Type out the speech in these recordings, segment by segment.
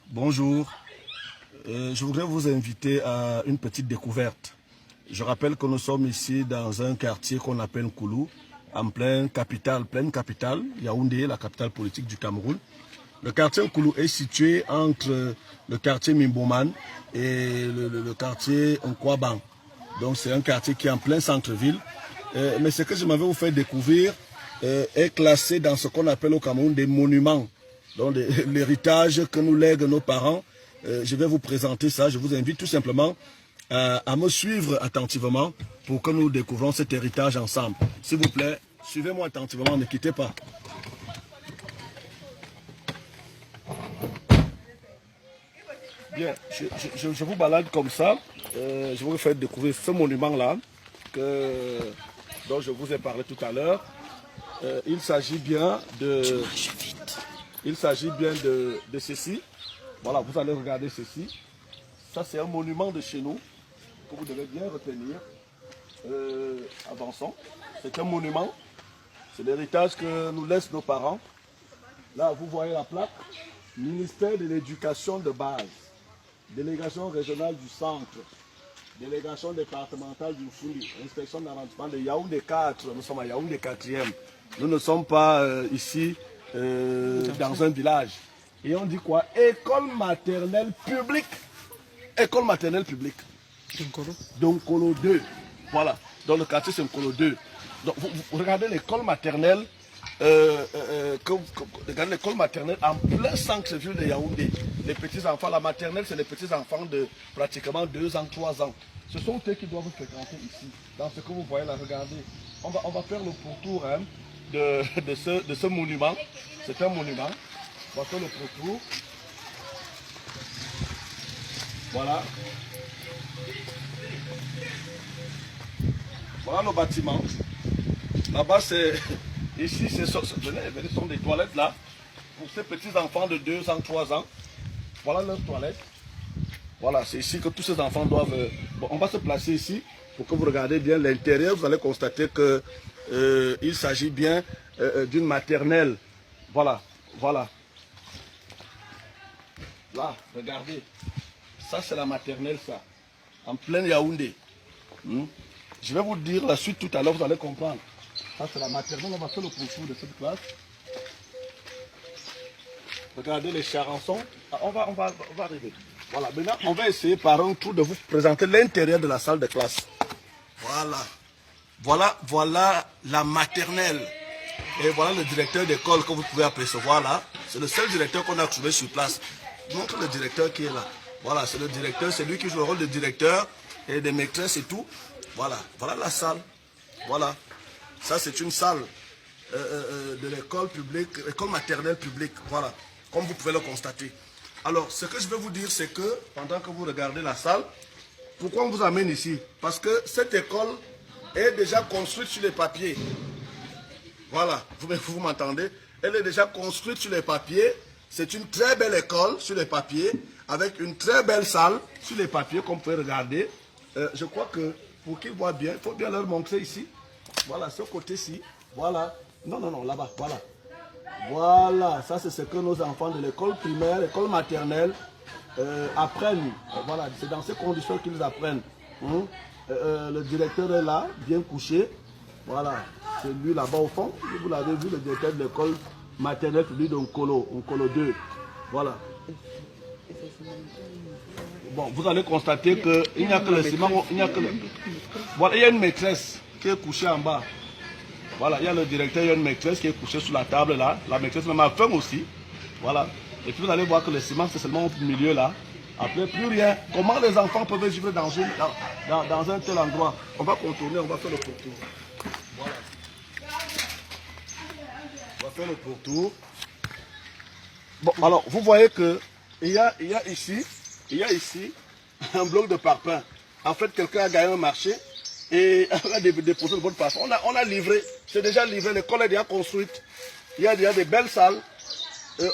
Bonjour, je voudrais vous inviter à une petite découverte. Je rappelle que nous sommes ici dans un quartier qu'on appelle Koulou, en pleine capitale, Yaoundé, la capitale politique du Cameroun. Le quartier Koulou est situé entre le quartier Mimboman et le quartier Nkwabang. Donc c'est un quartier qui est en plein centre-ville. Mais ce que je m'avais vous faire découvrir est classé dans ce qu'on appelle au Cameroun des monuments. Donc l'héritage que nous lèguent nos parents, je vais vous présenter ça. Je vous invite tout simplement à me suivre attentivement pour que nous découvrons cet héritage ensemble. S'il vous plaît, suivez-moi attentivement, ne quittez pas. Bien, je vous balade comme ça. Je vais vous faire découvrir ce monument-là dont je vous ai parlé tout à l'heure. Il s'agit bien de... Il s'agit bien de ceci. Voilà, vous allez regarder ceci. Ça, c'est un monument de chez nous que vous devez bien retenir. Avançons. C'est un monument. C'est l'héritage que nous laissent nos parents. Là, vous voyez la plaque. Ministère de l'Éducation de base. Délégation régionale du centre. Délégation départementale du Fouli. Inspection d'arrondissement de Yaoundé 4. Nous sommes à Yaoundé 4e. Nous ne sommes pas ici dans un village. Et on dit quoi? École maternelle publique. École maternelle publique. Donkolo 2. Voilà. Dans le quartier, c'est Nkolo 2. Donc, vous regardez l'école maternelle. Regardez l'école maternelle en plein centre-ville de Yaoundé. Les petits-enfants, la maternelle, c'est les petits-enfants de pratiquement 2 ans, 3 ans. Ce sont eux qui doivent fréquenter ici. Dans ce que vous voyez là, regardez. On va faire le pourtour hein, de ce monument. C'est un monument. On va faire le pourtour. Voilà. Voilà le bâtiment. Là-bas, c'est... Ici, ce sont des toilettes là. Pour ces petits enfants de 2 ans, 3 ans. Voilà leurs toilettes. Voilà, c'est ici que tous ces enfants doivent... Bon, on va se placer ici pour que vous regardez bien l'intérieur. Vous allez constater que il s'agit bien d'une maternelle. Voilà, voilà. Là, regardez. Ça, c'est la maternelle, ça. En plein Yaoundé. Je vais vous dire la suite tout à l'heure, vous allez comprendre. Ça, c'est la maternelle. On va faire le pourtour de cette classe. Regardez les charançons. Ah, on va arriver. Voilà, maintenant, on va essayer par un tour de vous présenter l'intérieur de la salle de classe. Voilà. Voilà la maternelle. Et voilà le directeur d'école que vous pouvez apercevoir là. C'est le seul directeur qu'on a trouvé sur place. Montre le directeur qui est là. Voilà, c'est le directeur, c'est lui qui joue le rôle de directeur et des maîtresses et tout. Voilà, voilà la salle. Voilà. Ça, c'est une salle de l'école publique, école maternelle publique. Voilà, comme vous pouvez le constater. Alors, ce que je vais vous dire, c'est que pendant que vous regardez la salle, pourquoi on vous amène ici? Parce que cette école est déjà construite sur les papiers. Voilà, vous m'entendez? Elle est déjà construite sur les papiers. C'est une très belle école sur les papiers, avec une très belle salle sur les papiers, comme vous pouvez regarder. Je crois que pour qu'ils voient bien, il faut bien leur montrer ici. Voilà, ce côté-ci. Voilà. Non, là-bas. Voilà. Voilà, ça c'est ce que nos enfants de l'école primaire, l'école maternelle apprennent. Voilà, c'est dans ces conditions qu'ils apprennent. Le directeur est là, bien couché. Voilà, c'est lui là-bas au fond. Vous l'avez vu, le directeur de l'école maternelle, lui de Nkolo 2. Voilà. Bon, vous allez constater qu'il n'y a que le ciment, Voilà, il y a une maîtresse qui est couchée en bas. Voilà, il y a le directeur, il y a une maîtresse qui est couchée sur la table là. La maîtresse même a faim aussi. Voilà. Et puis vous allez voir que le ciment, c'est seulement au milieu là. Après, plus rien. Comment les enfants peuvent vivre dans un tel endroit? On va contourner, on va faire le pourtour. Voilà. On va faire le pourtour. Bon, alors, vous voyez que il y a ici un bloc de parpaing. En fait, quelqu'un a gagné un marché. Et on a déposé le bon parfum. On a livré, c'est déjà livré, l'école est déjà construite. Il y a déjà des belles salles.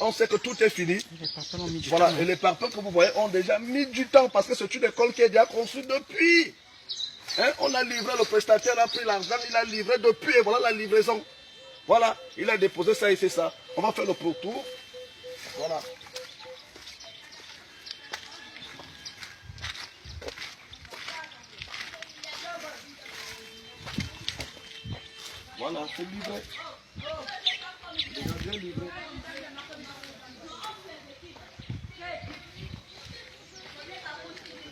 On sait que tout est fini. Voilà, et les parfums que vous voyez ont déjà mis du temps parce que c'est une école qui est déjà construite depuis. Hein? On a livré, le prestataire a pris l'argent, il a livré depuis et voilà la livraison. Voilà, il a déposé ça et c'est ça. On va faire le pourtour. Voilà. Voilà, c'est livré. Déjà bien livré.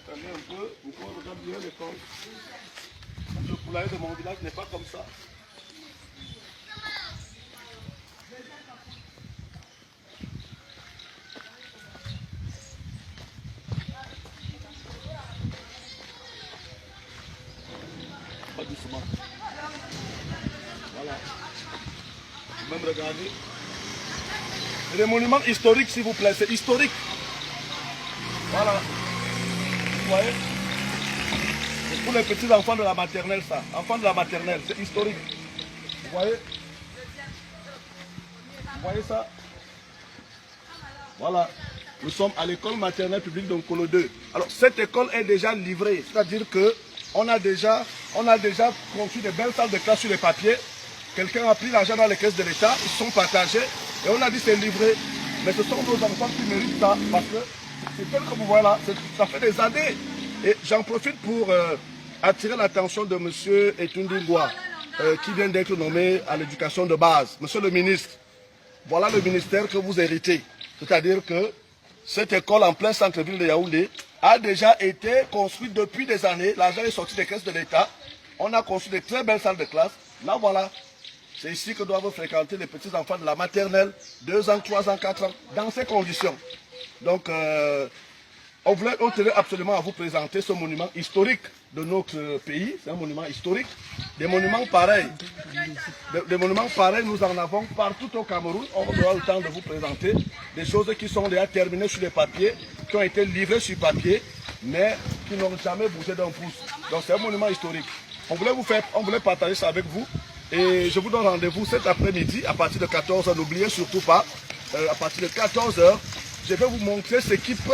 Un peu, vous pouvez regarder bien les comptes. Le poulailler de mon village n'est pas comme ça. Pas doucement. Voilà. Vous même regarder. Et les monuments historiques, s'il vous plaît, c'est historique. Voilà. Vous voyez? C'est pour les petits enfants de la maternelle, ça. Enfants de la maternelle, c'est historique. Vous voyez? Vous voyez ça? Voilà. Nous sommes à l'école maternelle publique d'Onkolo 2. Alors, cette école est déjà livrée. C'est-à-dire que on a déjà construit des belles salles de classe sur les papiers. Quelqu'un a pris l'argent dans les caisses de l'État. Ils sont partagés. Et on a dit c'est livré. Mais ce sont nos enfants qui méritent ça. Parce que c'est tel que vous voyez là. Ça fait des années. Et j'en profite pour attirer l'attention de M. Etundingwa, qui vient d'être nommé à l'éducation de base. Monsieur le ministre, voilà le ministère que vous héritez. C'est-à-dire que cette école en plein centre-ville de Yaoundé a déjà été construite depuis des années. L'argent est sorti des caisses de l'État. On a construit de très belles salles de classe. Là, voilà. C'est ici que doivent fréquenter les petits-enfants de la maternelle, 2 ans, 3 ans, 4 ans, dans ces conditions. Donc, on tenait absolument à vous présenter ce monument historique de notre pays. C'est un monument historique. Des monuments pareils, nous en avons partout au Cameroun. On aura le temps de vous présenter des choses qui sont déjà terminées sur les papiers, qui ont été livrées sur papier, mais qui n'ont jamais bougé d'un pouce. Donc c'est un monument historique. On voulait partager ça avec vous. Et je vous donne rendez-vous cet après-midi à partir de 14h. N'oubliez surtout pas, à partir de 14h, je vais vous montrer ce qui peut